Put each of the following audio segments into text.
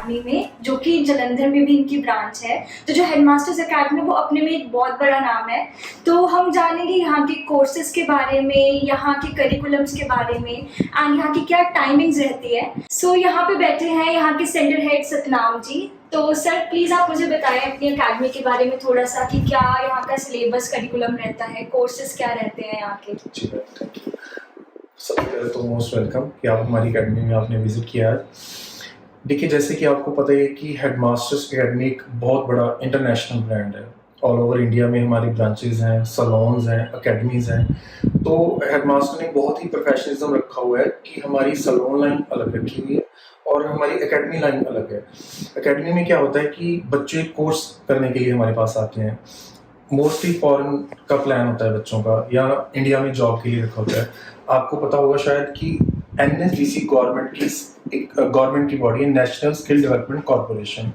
Academy में, जो कि जलंधर में भी इनकी ब्रांच है। तो जो हेडमास्टर्स एकेडमी वो अपने में एक बहुत बड़ा नाम है। तो हम जानेंगे यहाँ के कोर्सेज के बारे में, यहाँ के करिकुलम्स के बारे में एंड यहाँ की क्या टाइमिंग्स रहती है। सो यहाँ पे बैठे हैं यहाँ के सेंटर हेड सतनाम जी। तो सर प्लीज़ आप मुझे बताएं अपनी एकेडमी के बारे में थोड़ा सा कि क्या यहाँ का सिलेबस करिकुलम रहता है, कोर्सेज क्या रहते हैं यहाँ के। जी मैम, थैंक यू। सबसे पहले तो मोस्ट वेलकम कि आप हमारी एकेडमी में आपने विजिट किया है। देखिए, जैसे कि आपको पता है कि हेडमास्टर्स एकेडमी एक बहुत बड़ा इंटरनेशनल ब्रांड है। ऑल ओवर इंडिया में हमारी ब्रांचेज हैं, सलोन्स हैं, एकेडमीज़ हैं। तो हेडमास्टर ने बहुत ही प्रोफेशनलिज्म रखा हुआ है कि हमारी सलोन लाइन अलग रखी हुई है और हमारी एकेडमी लाइन अलग है। एकेडमी में क्या होता है कि बच्चे कोर्स करने के लिए हमारे पास आते हैं। मोस्टली फॉरेन का प्लान होता है बच्चों का, या इंडिया में जॉब के लिए रखा होता है। आपको पता होगा शायद कि एनएसडीसी गवर्नमेंट की बॉडी है, national skill development corporation.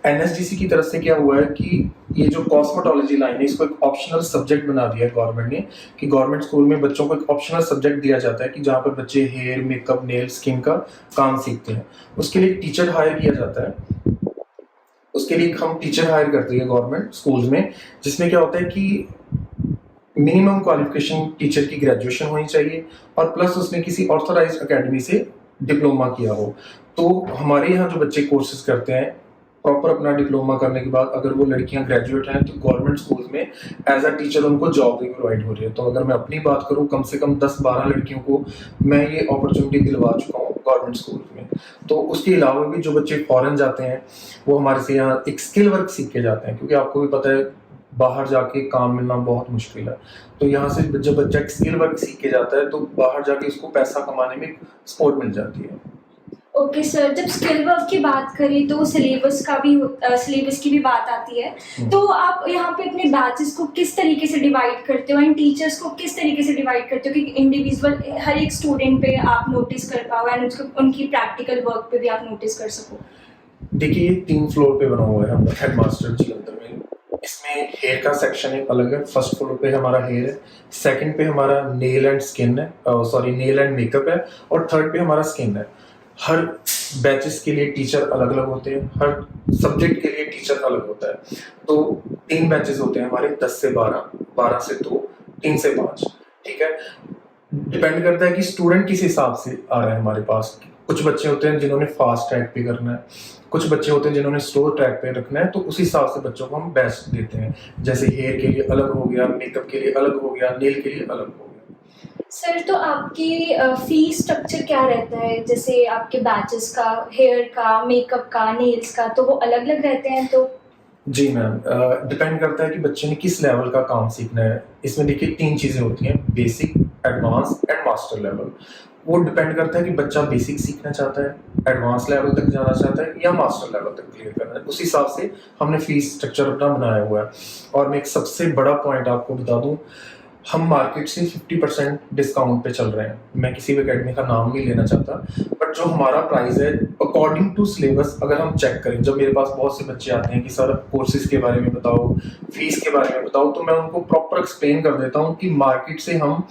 NSDC की तरफ से क्या हुआ है कि ये जो कॉस्मेटोलॉजी लाइन है, इसको एक ऑप्शनल सब्जेक्ट बना दिया है गवर्नमेंट ने, कि गवर्नमेंट स्कूल में बच्चों को एक ऑप्शनल सब्जेक्ट दिया जाता है कि जहाँ पर बच्चे हेयर, मेकअप, नेल, स्किन का काम सीखते हैं। उसके लिए एक टीचर हायर किया जाता है। उसके लिए हम टीचर हायर करती है गवर्नमेंट स्कूल्स में, जिसमें क्या होता है कि मिनिमम क्वालिफिकेशन टीचर की ग्रेजुएशन होनी चाहिए और प्लस उसने किसी ऑथराइज्ड एकेडमी से डिप्लोमा किया हो। तो हमारे यहाँ जो बच्चे कोर्सेज करते हैं, प्रॉपर अपना डिप्लोमा करने के बाद अगर वो लड़कियां ग्रेजुएट हैं, तो गवर्नमेंट स्कूल्स में एज अ टीचर उनको जॉब भी प्रोवाइड हो रही है। तो अगर मैं अपनी बात करूं, कम से कम 10-12 लड़कियों को मैं ये अपॉर्चुनिटी दिलवा चुका हूँ गवर्नमेंट स्कूल में। तो उसके अलावा भी जो बच्चे फॉरेन जाते हैं, वो हमारे से यहाँ एक स्किल वर्क सीख के जाते हैं, क्योंकि आपको भी पता है बाहर जाके काम मिलना बहुत मुश्किल है। तो यहाँ से जब बच्चा स्किल वर्क सीख के जाता है, तो बाहर जाके उसको पैसा कमाने में सपोर्ट मिल जाती है। ओके सर, जब स्किल वर्क की बात करें तो सिलेबस की भी बात आती है। तो आप यहाँ पे अपने बैचेस को किस तरीके से डिवाइड करते हो एंड टीचर्स को किस तरीके से डिवाइड करते हो कि इंडिविजुअल हर एक स्टूडेंट पे आप नोटिस कर पाओ एंड उनकी प्रैक्टिकल वर्क पे भी आप नोटिस कर सको। देखिए, ये 3 फ्लोर पे बना हुआ है हमारा हेडमास्टर जलंधर में। इसमें हेयर का सेक्शन एक अलग है। फर्स्ट फ्लोर पे हमारा हेयर है, सेकंड पे हमारा नेल एंड स्किन है, नेल एंड मेकअप है, और थर्ड पे हमारा स्किन है। हर बैचेस के लिए टीचर अलग अलग होते हैं, हर सब्जेक्ट के लिए टीचर अलग होता है। तो 3 बैचेस होते हैं हमारे, 10 से 12, 12 से 2, 3 से 5। ठीक है, डिपेंड करता है कि स्टूडेंट किस हिसाब से आ रहा है हमारे पास। कुछ बच्चे होते हैं जिन्होंने फास्ट ट्रैक पे करना है, कुछ बच्चे होते हैं जिन्होंने स्लो ट्रैक पे रखना है। तो उस हिसाब से बच्चों को हम बैच देते हैं। जैसे हेयर के लिए अलग हो गया, मेकअप के लिए अलग हो गया, नेल के लिए अलग हो गया। सर, तो आपकी फीस स्ट्रक्चर क्या रहता है? जैसे आपके बैचेस का, हेयर का, मेकअप का, नेल्स का, तो वो अलग अलग रहते हैं? तो जी मैम, डिपेंड करता है कि बच्चे ने किस लेवल का काम सीखना है। इसमें देखिए 3 चीज़ें होती हैं, basic, advance and master level. वो डिपेंड करता है कि बच्चा बेसिक सीखना चाहता है, एडवांस लेवल तक जाना चाहता है, या मास्टर लेवल तक क्लियर करना है। उस हिसाब से हमने फीस स्ट्रक्चर अपना बनाया हुआ है। और मैं एक सबसे बड़ा पॉइंट आपको बता दूं, हम मार्केट से 50% डिस्काउंट पे चल रहे हैं। मैं किसी भी एकेडमी का नाम नहीं लेना चाहता, बट जो हमारा प्राइस है अकॉर्डिंग टू सिलेबस, अगर हम चेक करें, जब मेरे पास बहुत से बच्चे आते हैं कि सर कोर्सेज के बारे में बताओ, फीस के बारे में बताओ, तो मैं उनको प्रॉपर एक्सप्लेन कर देता हूँ कि मार्केट से हम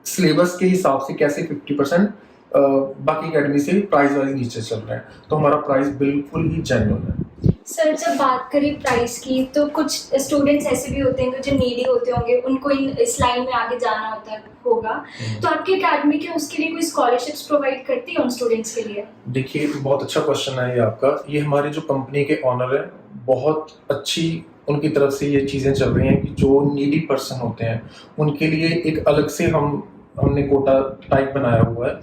सिलेबस के हिसाब से कैसे 50% बाकी एकेडमी से प्राइस वाइज नीचे चल रहे हैं। तो हमारा प्राइस बिल्कुल ही जेन्युइन है। सर, जब बात करें प्राइस की, तो कुछ स्टूडेंट्स ऐसे भी होते हैं जो नीडी होते होंगे, उनको इस लाइन में आगे जाना होगा। तो आपकी एकेडमी के उसके लिए कोई स्कॉलरशिप्स प्रोवाइड करती है उन स्टूडेंट्स के लिए? देखिए, बहुत अच्छा क्वेश्चन है ये आपका। ये हमारे जो कंपनी के ऑनर है, बहुत अच्छी उनकी तरफ से ये चीज़ें चल रही हैं कि जो नीडी पर्सन होते हैं उनके लिए एक अलग से हमने कोटा टाइप बनाया हुआ है।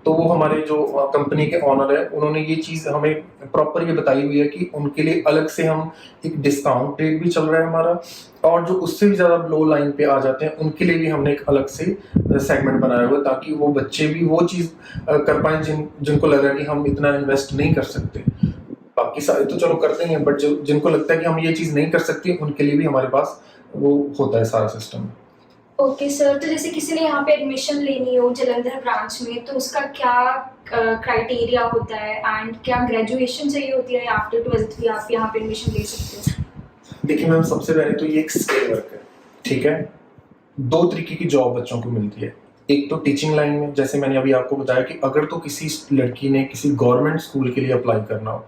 तो वो हमारे जो कंपनी के ऑनर है, उन्होंने ये चीज़ हमें प्रॉपर ये बताई हुई है कि उनके लिए अलग से हम एक डिस्काउंट रेट भी चल रहा है हमारा, और जो उससे भी ज़्यादा लो लाइन पे आ जाते हैं उनके लिए भी हमने एक अलग से सेगमेंट बनाया हुआ है, ताकि वो बच्चे भी वो चीज़ कर पाएँ जिनको लग रहा है कि हम इतना इन्वेस्ट नहीं कर सकते। बाकी सारे तो चलो करते ही हैं, बट जिनको लगता है कि हम ये चीज़ नहीं कर सकते, उनके लिए भी हमारे पास वो होता है सारा सिस्टम। ओके सर, तो जैसे किसी ने यहाँ पे एडमिशन लेनी हो जलंधर ब्रांच में, तो उसका क्या क्राइटेरिया होता है एंड क्या ग्रेजुएशन चाहिए होती है, आफ्टर 12th भी आप यहाँ पे एडमिशन ले सकते हो? देखिए मैम, सबसे पहले तो ये एक स्किल वर्क है। ठीक है, 2 तरीके की जॉब बच्चों को मिलती है। एक तो टीचिंग लाइन में, जैसे मैंने अभी आपको बताया कि अगर तो किसी लड़की ने किसी गवर्नमेंट स्कूल के लिए अप्लाई करना हो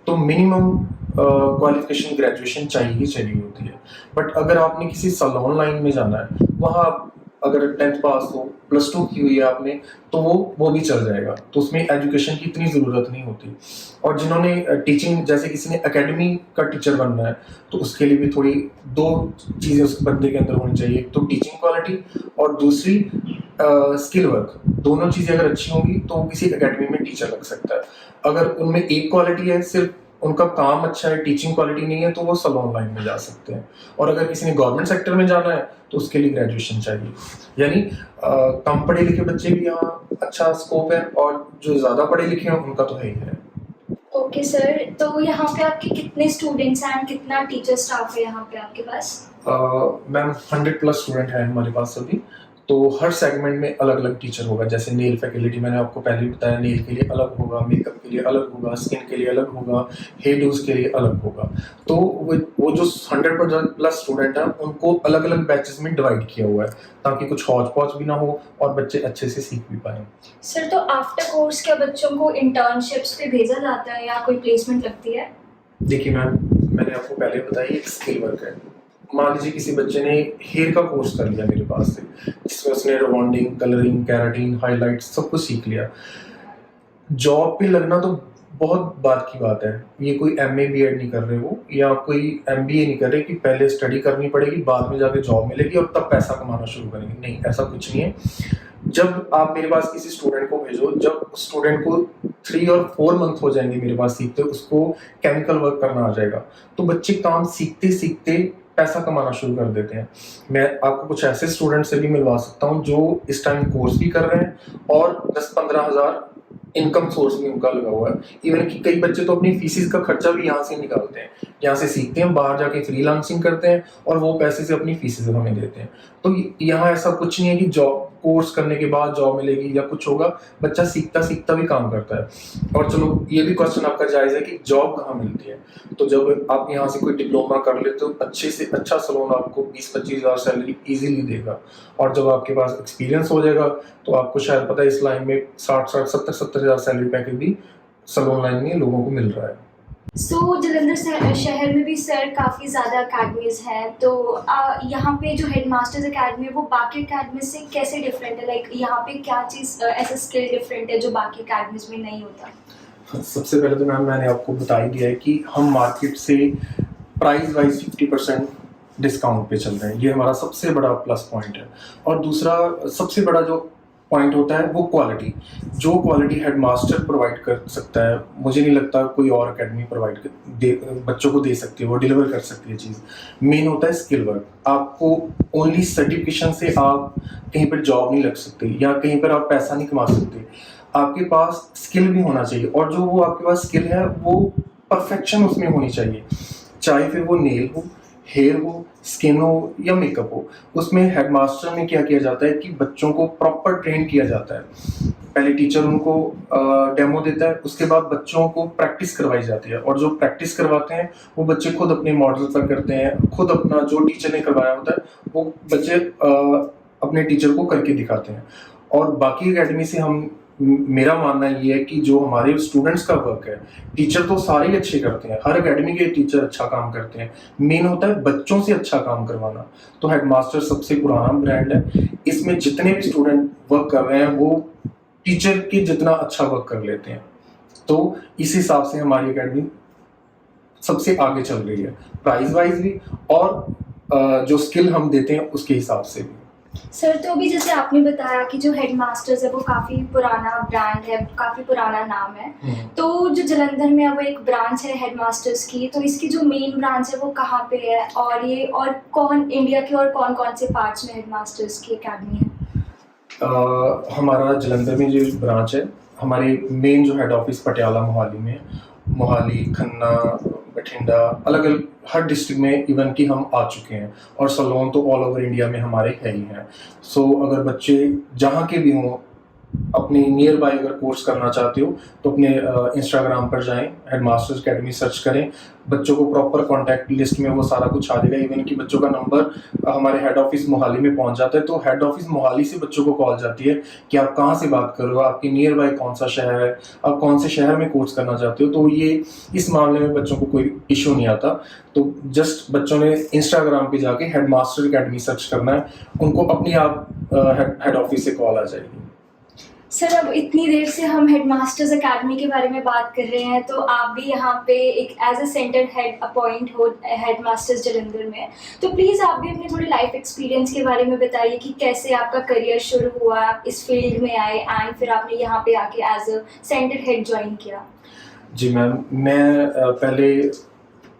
तो मिनिमम क्वालिफिकेशन ग्रेजुएशन चाहिए ही चाहिए होती है। बट अगर आपने किसी सलोन लाइन में जाना है, वहाँ अगर 10th पास हो, +2 की हुई है आपने, तो वो भी चल जाएगा, तो उसमें एजुकेशन की इतनी ज़रूरत नहीं होती। और जिन्होंने टीचिंग, जैसे किसी ने एकेडमी का टीचर बनना है, तो उसके लिए भी थोड़ी 2 चीज़ें उस बंदे के अंदर होनी चाहिए, एक तो टीचिंग क्वालिटी और दूसरी स्किल वर्क। दोनों चीज़ें अगर अच्छी होंगी तो वो किसी एकेडमी में टीचर लग सकता है। अगर उनमें एक क्वालिटी है, सिर्फ उनका काम अच्छा है, टीचिंग क्वालिटी नहीं है, तो वो सलोन लाइन में जा सकते हैं। और अगर किसी ने गवर्नमेंट सेक्टर में जाना है तो उसके लिए ग्रेजुएशन चाहिए। यानी कम पढ़े लिखे बच्चे भी यहाँ अच्छा स्कोप है, और जो ज़्यादा पढ़े लिखे हैं उनका तो है ही है। ओके सर, तो यहाँ पे आपके कितने स्टूडेंट्स हैं, कितना टीचर स्टाफ है यहाँ पे आपके पास? मैम 100+ स्टूडेंट हैं हमारे पास अभी। तो हर सेगमेंट में अलग अलग टीचर होगा। जैसे नेल फैकल्टी मैंने आपको पहले ही बताया, नेल के लिए अलग होगा, मेकअप के लिए अलग होगा, स्किन के लिए अलग होगा, हेयर डूज के लिए अलग होगा। तो वो जो 100+ स्टूडेंट हैं उनको अलग अलग बैचेस में डिवाइड किया हुआ है, ताकि कुछ हौच पौच भी ना हो और बच्चे अच्छे से सीख भी पाएँ। सर, तो आफ्टर कोर्स क्या बच्चों को इंटर्नशिप्स पे भेजा जाता है या कोई प्लेसमेंट लगती है? देखिए मैम, मैंने आपको पहले बताया एक स्किल वर्क है। मान लीजिए किसी बच्चे ने हेयर का कोर्स कर लिया मेरे पास से, जिसमें उसने रिबॉन्डिंग, कलरिंग, केराटिन, हाइलाइट सब कुछ सीख लिया। जॉब पे लगना तो बहुत बात की बात है। ये कोई एमए बीएड नहीं कर रहे वो, या कोई एमबीए नहीं कर रहे कि पहले स्टडी करनी पड़ेगी, बाद में जाके जॉब मिलेगी और तब पैसा कमाना शुरू करेंगे। नहीं, ऐसा कुछ नहीं है। जब आप मेरे पास किसी स्टूडेंट को भेजो, जब स्टूडेंट को 3 और 4 मंथ हो जाएंगे मेरे पास सीखते, उसको केमिकल वर्क करना आ जाएगा, तो बच्चे काम सीखते सीखते पैसा कमाना शुरू कर देते हैं। मैं आपको कुछ ऐसे स्टूडेंट से भी मिलवा सकता हूँ जो इस टाइम कोर्स भी कर रहे हैं और 10-15 हज़ार इनकम सोर्स भी उनका लगा हुआ है। इवन कि कई बच्चे तो अपनी फीसिस का खर्चा भी यहाँ से निकालते हैं, यहाँ से सीखते हैं, बाहर जाके फ्रीलांसिंग करते हैं और वो पैसे से अपनी फीसिस हमें देते हैं। तो यहाँ ऐसा कुछ नहीं है कि जॉब कोर्स करने के बाद जॉब मिलेगी या कुछ होगा। बच्चा सीखता सीखता भी काम करता है। और चलो, ये भी क्वेश्चन आपका जायज़ है कि जॉब कहाँ मिलती है। तो जब आप यहाँ से कोई डिप्लोमा कर लेते हो, अच्छे से अच्छा सैलून आपको 20-25 हज़ार सैलरी ईजिली देगा। और जब आपके पास एक्सपीरियंस हो जाएगा तो आपको शायद पता है इस लाइन में 60-60, 70-70 हज़ार सैलरी पैकेज भी सैलून लाइन में लोगों को मिल रहा है। जलंधर शहर में भी सर काफ़ी ज़्यादा अकेडमीज़ हैं, तो यहाँ पे जो हेडमास्टर्स अकेडमी है वो बाकी अकेडमी से कैसे डिफरेंट है? लाइक यहाँ पे क्या चीज़ ऐसा स्किल डिफरेंट है जो बाकी अकेडमीज में नहीं होता? सबसे पहले तो मैम मैंने आपको बता ही दिया है कि हम मार्केट से प्राइस वाइज 50% डिस्काउंट पे चल रहे हैं। ये हमारा सबसे बड़ा प्लस पॉइंट है। और दूसरा सबसे बड़ा जो पॉइंट होता है वो क्वालिटी। जो क्वालिटी हेडमास्टर प्रोवाइड कर सकता है, मुझे नहीं लगता कोई और एकेडमी बच्चों को दे सकती है, वो डिलीवर कर सकती है चीज़। मेन होता है स्किल वर्क। आपको ओनली सर्टिफिकेशन से आप कहीं पर जॉब नहीं लग सकते या कहीं पर आप पैसा नहीं कमा सकते। आपके पास स्किल भी होना चाहिए, और जो वो आपके पास स्किल है वो परफेक्शन उसमें होनी चाहिए। चाहे फिर वो नेल हो, हेयर हो, स्किन हो या मेकअप हो। उसमें हेडमास्टर में क्या किया जाता है कि बच्चों को प्रॉपर ट्रेन किया जाता है। पहले टीचर उनको डेमो देता है, उसके बाद बच्चों को प्रैक्टिस करवाई जाती है, और जो प्रैक्टिस करवाते हैं वो बच्चे खुद अपने मॉडल पर करते हैं, खुद अपना जो टीचर ने करवाया होता है वो बच्चे अपने टीचर को करके दिखाते हैं। और बाकी एकेडमी से मेरा मानना ये है कि जो हमारे स्टूडेंट्स का वर्क है, टीचर तो सारे ही अच्छे करते हैं, हर एकेडमी के टीचर अच्छा काम करते हैं। मेन होता है बच्चों से अच्छा काम करवाना। तो हेडमास्टर सबसे पुराना ब्रांड है। इसमें जितने भी स्टूडेंट वर्क कर रहे हैं वो टीचर के जितना अच्छा वर्क कर लेते हैं। तो इस हिसाब से हमारी एकेडमी सबसे आगे चल रही है, प्राइस वाइज भी और जो स्किल हम देते हैं उसके हिसाब से भी। सर, तो अभी जैसे आपने बताया कि जो हेडमास्टर्स है वो काफ़ी पुराना ब्रांड है, काफ़ी पुराना नाम है, तो जो जलंधर में अब एक ब्रांच है हेडमास्टर्स की, तो इसकी जो मेन ब्रांच है वो कहाँ पे है, और ये और कौन इंडिया के और कौन कौन से पार्ट्स में हेडमास्टर्स की अकेडमी है? हमारा जलंधर में जो ब्रांच है, हमारे मेन जो हेड ऑफिस पटियाला मोहाली में है। मोहाली, खन्ना, बठिंडा, अलग अलग हर डिस्ट्रिक्ट में इवन कि हम आ चुके हैं, और सैलून तो ऑल ओवर इंडिया में हमारे है ही हैं। सो अगर बच्चे जहाँ के भी हों, अपने नियर बाय अगर कोर्स करना चाहते हो तो अपने इंस्टाग्राम पर जाएं, हेडमास्टर्स अकेडमी सर्च करें, बच्चों को प्रॉपर कॉन्टैक्ट लिस्ट में वो सारा कुछ आ जाएगा। इवन कि बच्चों का नंबर हमारे हेड ऑफिस मोहाली में पहुंच जाता है, तो हेड ऑफिस मोहाली से बच्चों को कॉल जाती है कि आप कहाँ से बात कर रहे हो, आपके नियर बाय कौन सा शहर है, आप कौन से शहर में कोर्स करना चाहते हो। तो ये इस मामले में बच्चों को कोई इशू नहीं आता। तो जस्ट बच्चों ने इंस्टाग्राम पे जाके हेडमास्टर अकेडमी सर्च करना है, उनको अपनी आप हेड ऑफिस से कॉल आ जाएगी। सर, अब इतनी देर से हम हेडमास्टर्स एकेडमी के बारे में बात कर रहे हैं, तो आप भी यहाँ पे एक as a centre head appoint हो हेडमास्टर्स जालंधर में, तो प्लीज़ आप भी अपने थोड़े लाइफ एक्सपीरियंस के बारे में बताइए कि कैसे आपका करियर शुरू हुआ, आप इस फील्ड में आए एंड फिर आपने यहाँ पे आके as a centre head join किया। जी मैम, मैं पहले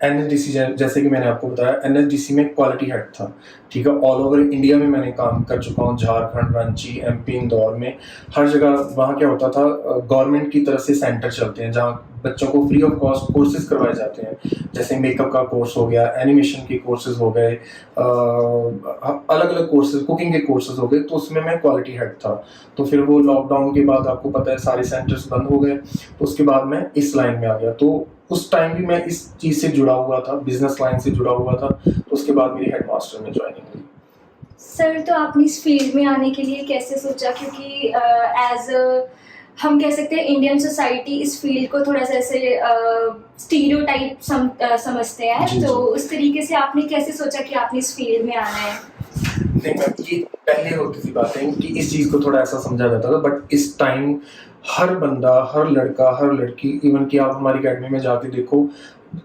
एनएचडीसी, जैसे कि मैंने आपको बताया, एनएचडीसी में क्वालिटी हेड था, ठीक है। ऑल ओवर इंडिया में मैंने काम कर चुका हूँ, झारखंड, रांची, एमपी, इंदौर में, हर जगह। वहाँ क्या होता था, गवर्नमेंट की तरफ से सेंटर चलते हैं जहाँ बच्चों को फ्री ऑफ कॉस्ट कोर्सेज करवाए जाते हैं, जैसे मेकअप का कोर्स हो गया, एनिमेशन के कोर्सेज हो गए, अलग अलग कोर्सेज, कुकिंग के कोर्सेज हो गए। तो उसमें मैं क्वालिटी हेड था। तो फिर वो लॉकडाउन के बाद आपको पता है सारे सेंटर्स बंद हो गए, तो उसके बाद मैं इस लाइन में आ गया। तो उस टाइम भी मैं इस चीज़ से जुड़ा हुआ था, बिजनेस लाइन से जुड़ा हुआ था। तो उसके बाद मेरी हेडमास्टर में ज्वाइनिंग हुई। सर, तो आपने इस फील्ड में आने के लिए कैसे सोचा? क्योंकि एज हम कह सकते हैं इंडियन सोसाइटी इस फील्ड को थोड़ा सा ऐसे स्टीरियोटाइप समझते हैं, जी, तो जी। उस तरीके से आपने कैसे सोचा कि आपने इस फील्ड में आना है? नहीं मैम, ये पहले होती थी बातें कि इस चीज़ को थोड़ा ऐसा समझा जाता था, बट इस टाइम हर बंदा, हर लड़का, हर लड़की, इवन कि आप हमारी अकेडमी में जाके देखो,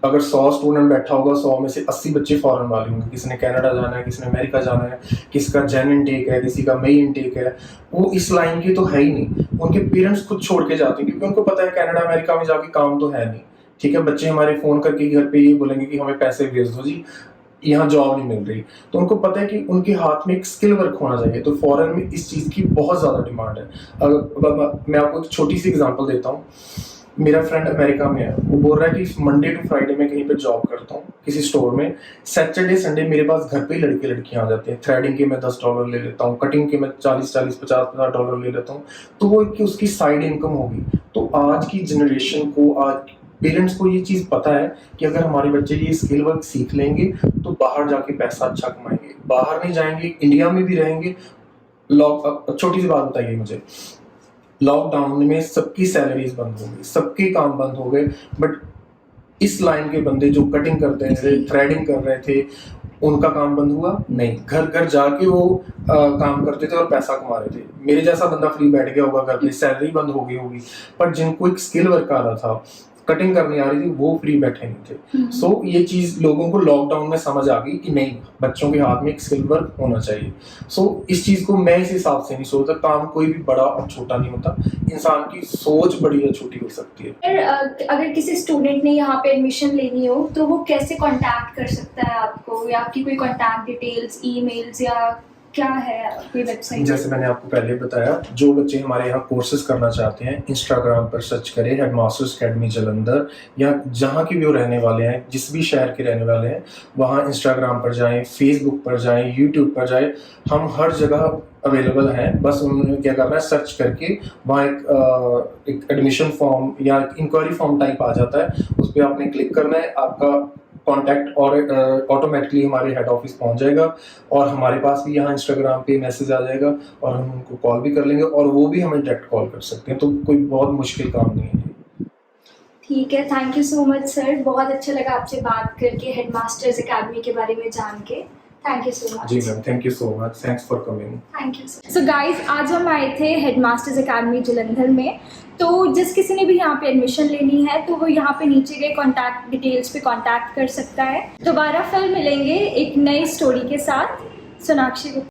अगर 100 स्टूडेंट बैठा होगा, 100 में से 80 बच्चे फॉरेन वाले होंगे। किसी ने कनाडा जाना है, किसी ने अमेरिका जाना है, किसी का जैन इनटेक है, किसी का मई इनटेक है। वो इस लाइन के तो है ही नहीं। उनके पेरेंट्स खुद छोड़ के जाते हैं, क्योंकि उनको पता है कनाडा अमेरिका में जाके काम तो है नहीं, ठीक है। बच्चे हमारे फ़ोन करके घर पे ये बोलेंगे कि हमें पैसे भेज दो जी, यहाँ जॉब नहीं मिल रही। तो उनको पता है कि उनके हाथ में एक स्किल वर्क होना चाहिए। तो फॉरेन में इस चीज़ की बहुत ज़्यादा डिमांड है। अगर मैं आपको एक छोटी सी एग्जांपल देता हूँ। मेरा फ्रेंड अमेरिका में है, वो बोल रहा है कि मंडे टू फ्राइडे में कहीं पे जॉब करता हूँ किसी स्टोर में, सैटरडे संडे मेरे पास घर पे ही लड़के लड़कियाँ आ जाते हैं। थ्रेडिंग के मैं $10 ले लेता हूँ, कटिंग के मैं $40-50 ले लेता हूँ। तो वो कि उसकी साइड इनकम होगी। तो आज की जनरेशन को, आज पेरेंट्स को ये चीज़ पता है कि अगर हमारे बच्चे ये स्किल वर्क सीख लेंगे तो बाहर जाके पैसा अच्छा कमाएंगे। बाहर नहीं जाएंगे, इंडिया में भी रहेंगे। छोटी सी बात बताइए मुझे, लॉकडाउन में सबकी सैलरीज बंद हो गई, सबके काम बंद हो गए, बट इस लाइन के बंदे जो कटिंग करते थे, थ्रेडिंग कर रहे थे, उनका काम बंद हुआ नहीं। घर घर जाके वो काम करते थे और पैसा कमा रहे थे। मेरे जैसा बंदा फ्री बैठ गया होगा घर पे, सैलरी बंद हो गई होगी, पर जिनको एक स्किल वर्क आ रहा था, कटिंग करनी आ रही थी, वो फ्री बैठे नहीं थे। सो ये चीज़ लोगों को लॉकडाउन में समझ आ गई कि नहीं, बच्चों के हाथ में एक स्किल वर्क होना चाहिए। सो इस चीज़ को मैं इस हिसाब से नहीं सोचता। काम कोई भी बड़ा और छोटा नहीं होता, इंसान की सोच बड़ी या छोटी हो सकती है। फिर अगर किसी स्टूडेंट ने यहाँ पे एडमिशन लेनी हो, तो वो कैसे कांटेक्ट कर सकता है आपको, या आपकी कोई कांटेक्ट डिटेल्स, ईमेल्स या क्या है कोई वेबसाइट? जैसे मैंने आपको पहले बताया, जो बच्चे हमारे यहाँ कोर्सेज करना चाहते हैं, इंस्टाग्राम पर सर्च करें हेडमास्टर्स अकेडमी जालंधर, या जहाँ की भी वो रहने वाले हैं, जिस भी शहर के रहने वाले हैं, वहाँ इंस्टाग्राम पर जाएं, फेसबुक पर जाएं, यूट्यूब पर जाएं। हम हर जगह अवेलेबल हैं। बस उन्होंने क्या करना है, सर्च करके वहाँ एक एडमिशन फॉर्म या इंक्वायरी फॉर्म टाइप आ जाता है, उस पर आपने क्लिक करना है, आपका कॉन्टैक्ट और ऑटोमेटिकली हमारे हेड ऑफिस पहुंच जाएगा, और हमारे पास भी यहाँ इंस्टाग्राम पे मैसेज आ जाएगा, और हम उनको कॉल भी कर लेंगे, और वो भी हमें डायरेक्ट कॉल कर सकते हैं। तो कोई बहुत मुश्किल काम नहीं है। ठीक है, thank you so much sir, बहुत अच्छा लगा आपसे बात करके, हेडमास्टर्स एकेडमी के बारे में जान के। Thank you so much. जी ma'am, thank you so much, thanks for coming. Thank you sir. So guys, आज हम आए थे हेडमास्टर्स एकेडमी जालंधर में। तो जिस किसी ने भी यहाँ पे एडमिशन लेनी है, तो वो यहाँ पे नीचे गए कॉन्टैक्ट डिटेल्स पे कॉन्टैक्ट कर सकता है। दोबारा फिर मिलेंगे एक नई स्टोरी के साथ। सोनाक्षी।